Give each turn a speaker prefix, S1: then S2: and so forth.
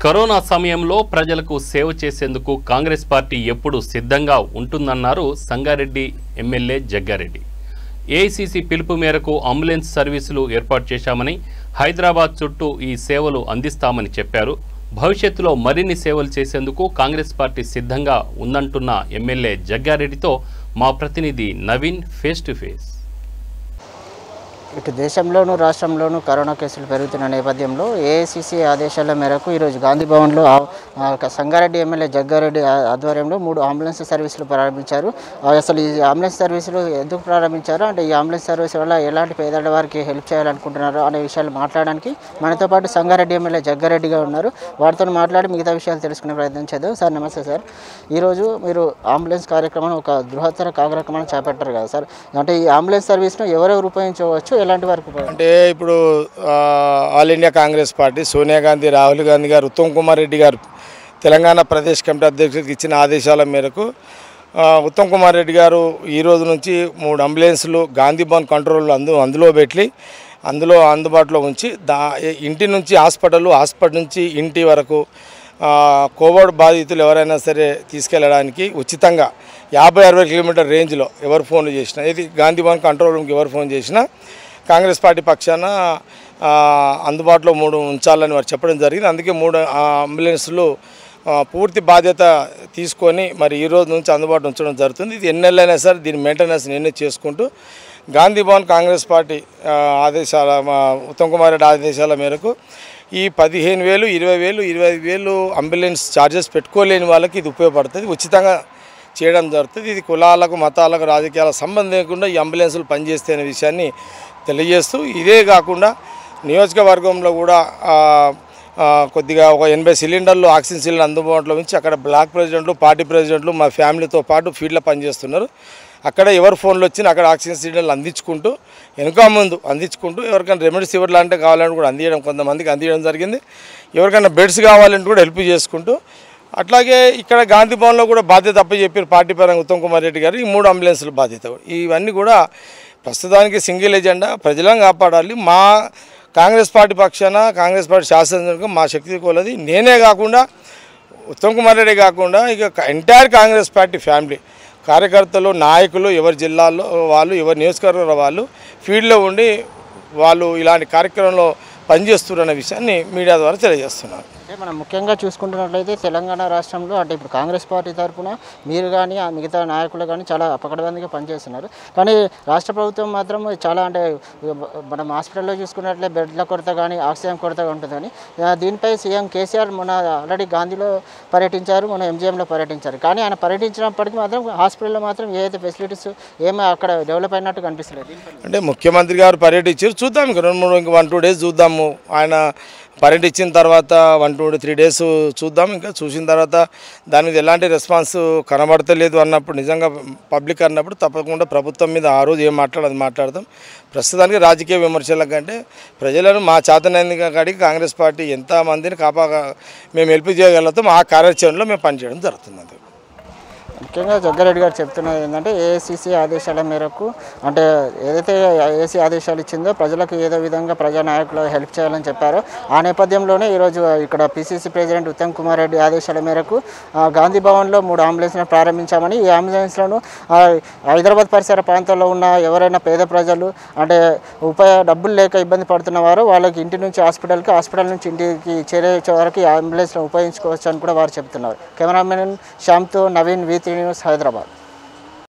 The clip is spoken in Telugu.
S1: కరోనా సమయంలో ప్రజలకు సేవ చేసేందుకు కాంగ్రెస్ పార్టీ ఎప్పుడు సిద్ధంగా ఉంటుందన్నారు సంగారెడ్డి ఎమ్మెల్యే జగ్గారెడ్డి. ఏఐసీసీ పిలుపు మేరకు అంబులెన్స్ సర్వీసులు ఏర్పాటు చేశామని, హైదరాబాద్ చుట్టూ ఈ సేవలు అందిస్తామని చెప్పారు. భవిష్యత్తులో మరిన్ని సేవలు చేసేందుకు కాంగ్రెస్ పార్టీ సిద్ధంగా ఉందంటున్న ఎమ్మెల్యే జగ్గారెడ్డితో మా ప్రతినిధి నవీన్ ఫేస్ టు ఫేస్.
S2: ఇటు దేశంలోనూ రాష్ట్రంలోనూ కరోనా కేసులు పెరుగుతున్న నేపథ్యంలో ఏఐసీసీ ఆదేశాల మేరకు ఈరోజు గాంధీ భవన్లో సంగారెడ్డి ఎమ్మెల్యే జగ్గారెడ్డి ఆధ్వర్యంలో 3 అంబులెన్స్ సర్వీసులు ప్రారంభించారు. అసలు ఈ అంబులెన్స్ సర్వీసులు ఎందుకు ప్రారంభించారు, అంటే ఈ అంబులెన్స్ సర్వీస్ వల్ల ఎలాంటి పేదల వారికి హెల్ప్ చేయాలనుకుంటున్నారు అనే విషయాలు మాట్లాడడానికి మనతో పాటు సంగారెడ్డి ఎమ్మెల్యే జగ్గారెడ్డిగా ఉన్నారు. వారితో మాట్లాడి మిగతా విషయాలు తెలుసుకునే ప్రయత్నం చేద్దాం. సార్ నమస్తే సార్. ఈరోజు మీరు అంబులెన్స్ కార్యక్రమం ఒక బృహత్తర కార్యక్రమాన్ని చేపట్టారు కదా సార్, అంటే ఈ అంబులెన్స్ సర్వీస్ను ఎవరెవరు ఉపయోగించవచ్చు, ఎలాంటి వరకు?
S3: అంటే ఇప్పుడు all India Congress party Sonia Gandhi, Rahul Gandhi గారు, ఉత్తమ్ కుమార్ రెడ్డి గారు తెలంగాణ ప్రదేశ్ కమిటీ అధ్యక్షుడికి ఇచ్చిన ఆదేశాల మేరకు ఉత్తమ్ కుమార్ రెడ్డి గారు ఈ రోజు నుంచి 3 అంబులెన్సులు గాంధీ భవన్ కంట్రోల్ అందులో పెట్టి అందులో అందుబాటులో ఉంచి ఇంటి నుంచి హాస్పిటల్ నుంచి ఇంటి వరకు కోవిడ్ బాధితులు ఎవరైనా సరే తీసుకెళ్ళడానికి ఉచితంగా 50-60 కిలోమీటర్ రేంజ్లో ఎవరు ఫోన్లు చేసినా, ఇది గాంధీ భవన్ కంట్రోల్ రూమ్కి ఎవరు ఫోన్ చేసినా కాంగ్రెస్ పార్టీ పక్షాన అందుబాటులో 3 ఉంచాలని వారు చెప్పడం జరిగింది. అందుకే 3 అంబులెన్సులు పూర్తి బాధ్యత తీసుకొని మరి ఈ రోజు నుంచి అందుబాటులో ఉంచడం జరుగుతుంది. ఇది ఎన్నెళ్ళైనా సరే దీని మెయింటెనెన్స్ నేనే చేసుకుంటూ గాంధీ భవన్ కాంగ్రెస్ పార్టీ ఆదేశాల ఉత్తమ్ కుమార్ రెడ్డి ఆదేశాల మేరకు ఈ 15,000, 20,000, 25,000 అంబులెన్స్ ఛార్జెస్ పెట్టుకోలేని వాళ్ళకి ఇది ఉపయోగపడుతుంది, ఉచితంగా చేయడం జరుగుతుంది. ఇది కులాలకు, మతాలకు, రాజకీయాలకు సంబంధం లేకుండా ఈ అంబులెన్సులు పనిచేస్తే అనే విషయాన్ని తెలియజేస్తూ, ఇదే కాకుండా నియోజకవర్గంలో కూడా కొద్దిగా ఒక 80 సిలిండర్లు ఆక్సిజన్ సిలిండర్ అందుబాటులో ఉంచి అక్కడ బ్లాక్ ప్రెసిడెంట్లు, పార్టీ ప్రెసిడెంట్లు మా ఫ్యామిలీతో పాటు ఫీల్డ్లో పనిచేస్తున్నారు. అక్కడ ఎవరు ఫోన్లు వచ్చినా అక్కడ ఆక్సిజన్ సిలిండర్లు అందించుకుంటూ అందించుకుంటూ ఎవరికైనా రెమెడీస్ ఇవ్వాలంటే కావాలంటే కూడా కొంతమందికి అందించడం జరిగింది. ఎవరికైనా బెడ్స్ కావాలంటే కూడా హెల్ప్ చేసుకుంటూ, అట్లాగే ఇక్కడ గాంధీ భవన్లో కూడా బాధ్యత అప్పచెప్పారు పార్టీ పరంగా ఉత్తమ్ కుమార్ రెడ్డి గారు. ఈ 3 అంబులెన్సుల బాధ్యత ఇవన్నీ కూడా ప్రస్తుతానికి సింగిల్ ఎజెండా, ప్రజలను కాపాడాలి. మా కాంగ్రెస్ పార్టీ పక్షాన కాంగ్రెస్ పార్టీ శాసనసభ్యులుగా మా శక్తి కొలది నేనే కాకుండా ఉత్తమ్ కుమార్ రెడ్డి కాకుండా ఇక ఎంటైర్ కాంగ్రెస్ పార్టీ ఫ్యామిలీ కార్యకర్తలు, నాయకులు, ఎవరి జిల్లాలో వాళ్ళు, ఎవరి నియోజకవర్గంలో వాళ్ళు ఫీల్డ్లో ఉండి వాళ్ళు ఇలాంటి కార్యక్రమంలో పనిచేస్తున్న విషయాన్ని మీడియా ద్వారా తెలియజేస్తున్నారు.
S2: అంటే మనం ముఖ్యంగా చూసుకుంటున్నట్లయితే తెలంగాణ రాష్ట్రంలో అంటే ఇప్పుడు కాంగ్రెస్ పార్టీ తరఫున మీరు కానీ మిగతా నాయకులు కానీ చాలా పకడ్బందీగా పనిచేస్తున్నారు. కానీ రాష్ట్ర ప్రభుత్వం మాత్రం చాలా అంటే మనం హాస్పిటల్లో చూసుకున్నట్లయితే బెడ్ల కొరత కానీ ఆక్సిజన్ కొరత ఉంటుందని, దీనిపై సీఎం కేసీఆర్ మొన్న ఆల్రెడీ గాంధీలో పర్యటించారు, మన ఎంజీఎంలో పర్యటించారు. కానీ ఆయన పర్యటించినప్పటికీ మాత్రం హాస్పిటల్లో మాత్రం ఏదైతే ఫెసిలిటీస్ ఏమీ అక్కడ డెవలప్ అయినట్టు కనిపిస్తలేదు.
S3: అంటే ముఖ్యమంత్రి గారు పర్యటించారు, చూద్దాం ఇంక 1-2 డేస్ చూద్దాము. ఆయన పర్యటించిన తర్వాత 1-3 డేస్ చూద్దాం. ఇంకా చూసిన తర్వాత దాని మీద ఎలాంటి రెస్పాన్స్ కనబడతలేదు అన్నప్పుడు, నిజంగా పబ్లిక్ అన్నప్పుడు తప్పకుండా ప్రభుత్వం మీద ఆ రోజు ఏం మాట్లాడదాం. ప్రస్తుతానికి రాజకీయ విమర్శల కంటే ప్రజలను మా చేతనైన కాడికి కాంగ్రెస్ పార్టీ ఎంతమందిని మేము హెల్ప్ చేయగలుగుతాం ఆ కార్యాచరణలో మేము పనిచేయడం జరుగుతుంది.
S2: ముఖ్యంగా జగ్గారెడ్డి గారు చెప్తున్నది ఏంటంటే ఏఐసీసీ ఆదేశాల మేరకు, అంటే ఏదైతే ఏసీ ఆదేశాలు ఇచ్చిందో ప్రజలకు ఏదో విధంగా ప్రజానాయకులు హెల్ప్ చేయాలని చెప్పారో ఆ నేపథ్యంలోనే ఈరోజు ఇక్కడ పీసీసీ ప్రెసిడెంట్ ఉత్తమ్ కుమార్ రెడ్డి ఆదేశాల మేరకు గాంధీ భవన్లో 3 అంబులెన్స్లను ప్రారంభించామని, ఈ అంబులెన్స్లను హైదరాబాద్ పరిసర ప్రాంతాల్లో ఉన్న ఎవరైనా పేద ప్రజలు అంటే డబ్బులు లేక ఇబ్బంది పడుతున్న వారు వాళ్ళకి ఇంటి నుంచి హాస్పిటల్ నుంచి ఇంటికి చేరే వరకు ఈ అంబులెన్స్ను ఉపయోగించుకోవచ్చు అని కూడా వారు చెప్తున్నారు. కెమెరామెన్ శ్యామ్తో నవీన్, V3 న్యూస్, హైదరాబాద్.